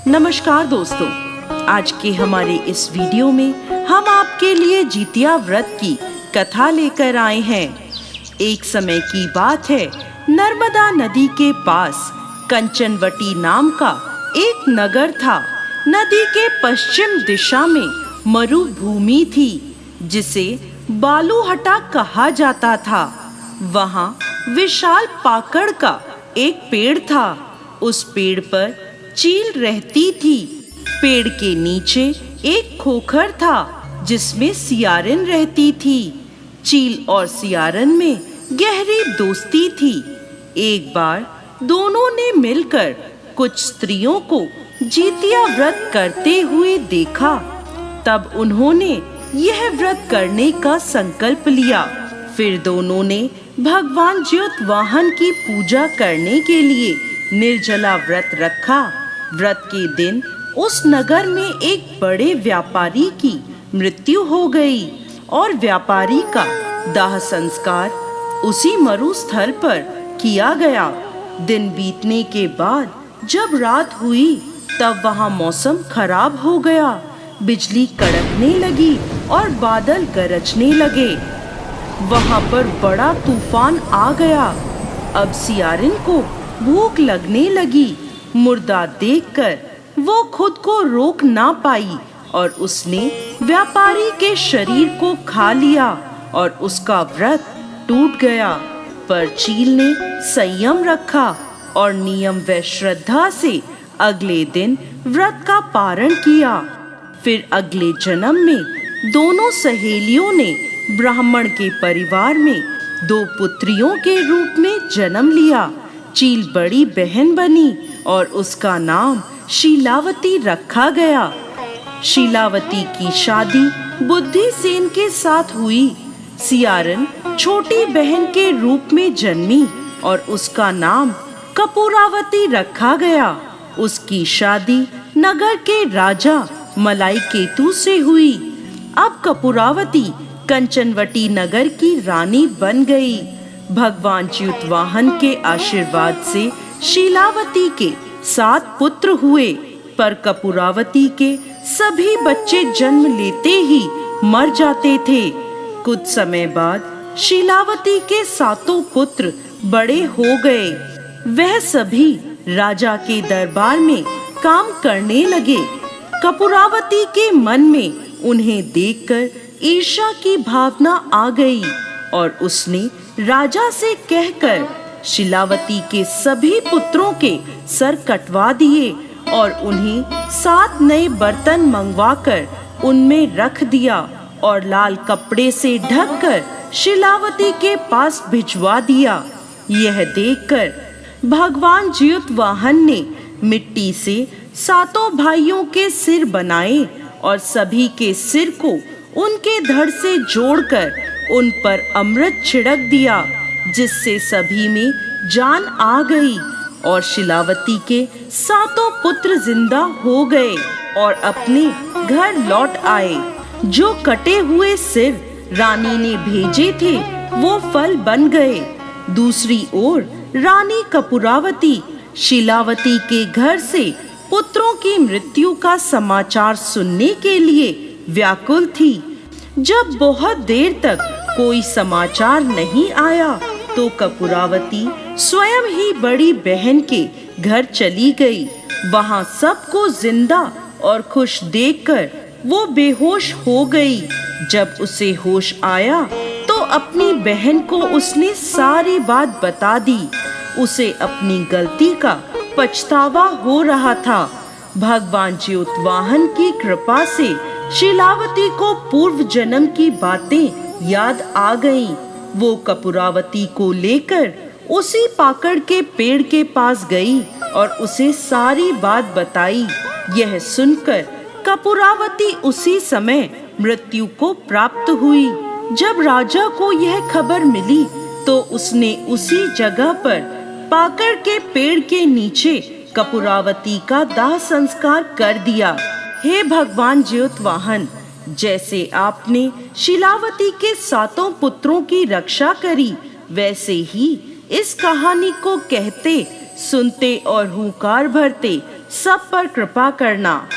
नमस्कार दोस्तों, आज के हमारे इस वीडियो में हम आपके लिए जितिया व्रत की कथा लेकर आए हैं। एक समय की बात है, नर्मदा नदी के पास कंचनवटी नाम का एक नगर था। नदी के पश्चिम दिशा में मरुभूमि थी, जिसे बालूहटा कहा जाता था। वहाँ विशाल पाकड़ का एक पेड़ था। उस पेड़ पर चील रहती थी। पेड़ के नीचे एक खोखर था, जिसमें सियारिन रहती थी। चील और सियारिन में गहरी दोस्ती थी। एक बार दोनों ने मिलकर कुछ स्त्रियों को जितिया व्रत करते हुए देखा। तब उन्होंने यह व्रत करने का संकल्प लिया। फिर दोनों ने भगवान ज्योतवाहन की पूजा करने के लिए निर्जला व्रत रखा। व्रत के दिन उस नगर में एक बड़े व्यापारी की मृत्यु हो गई और व्यापारी का दाह संस्कार उसी मरुस्थल पर किया गया। दिन बीतने के बाद जब रात हुई, तब वहाँ मौसम खराब हो गया। बिजली कड़कने लगी और बादल गरजने लगे। वहाँ पर बड़ा तूफान आ गया। अब सियारिन को भूख लगने लगी। मुर्दा देखकर वो खुद को रोक ना पाई और उसने व्यापारी के शरीर को खा लिया और उसका व्रत टूट गया। पर चील ने संयम रखा और नियम व श्रद्धा से अगले दिन व्रत का पारण किया। फिर अगले जन्म में दोनों सहेलियों ने ब्राह्मण के परिवार में 2 पुत्रियों के रूप में जन्म लिया। चील बड़ी बहन बनी और उसका नाम शीलावती रखा गया। शीलावती की शादी बुद्धिसेन के साथ हुई। सियारिन छोटी बहन के रूप में जन्मी और उसका नाम कपूरावती रखा गया। उसकी शादी नगर के राजा मलाईकेतु से हुई। अब कपूरावती कंचनवटी नगर की रानी बन गई। भगवान ज्योतवाहन के आशीर्वाद से शीलावती के 7 पुत्र हुए, पर कपूरावती के सभी बच्चे जन्म लेते ही मर जाते थे। कुछ समय बाद शीलावती के 7 पुत्र बड़े हो गए। वह सभी राजा के दरबार में काम करने लगे। कपूरावती के मन में उन्हें देखकर ईर्ष्या की भावना आ गई और उसने राजा से कहकर शीलावती के सभी पुत्रों के सर कटवा दिए और उन्हें 7 नए बर्तन मंगवाकर उनमें रख दिया और लाल कपड़े से ढककर शीलावती के पास भिजवा दिया। यह देखकर भगवान ज्योतवाहन ने मिट्टी से 7 भाइयों के सिर बनाए और सभी के सिर को उनके धड़ से जोड़कर उन पर अमृत छिड़क दिया, जिससे सभी में जान आ गई और शीलावती के 7 पुत्र जिंदा हो गए और अपने घर लौट आए। जो कटे हुए सिर रानी ने भेजे थे, वो फल बन गए। दूसरी ओर रानी कपूरावती शीलावती के घर से पुत्रों की मृत्यु का समाचार सुनने के लिए व्याकुल थी। जब बहुत देर तक कोई समाचार नहीं आया, तो कपूरावती स्वयं ही बड़ी बहन के घर चली गई। वहां सबको जिंदा और खुश देखकर वो बेहोश हो गई। जब उसे होश आया, तो अपनी बहन को उसने सारी बात बता दी। उसे अपनी गलती का पछतावा हो रहा था। भगवान ज्योतवाहन की कृपा से शीलावती को पूर्व जन्म की बातें याद आ गईं। वो कपूरावती को लेकर उसी पाकड़ के पेड़ के पास गई और उसे सारी बात बताई। यह सुनकर कपूरावती उसी समय मृत्यु को प्राप्त हुई। जब राजा को यह खबर मिली, तो उसने उसी जगह पर पाकड़ के पेड़ के नीचे कपूरावती का दाह संस्कार कर दिया। हे भगवान ज्योतवाहन, जैसे आपने शीलावती के 7 पुत्रों की रक्षा करी, वैसे ही इस कहानी को कहते, सुनते और हुंकार भरते सब पर कृपा करना।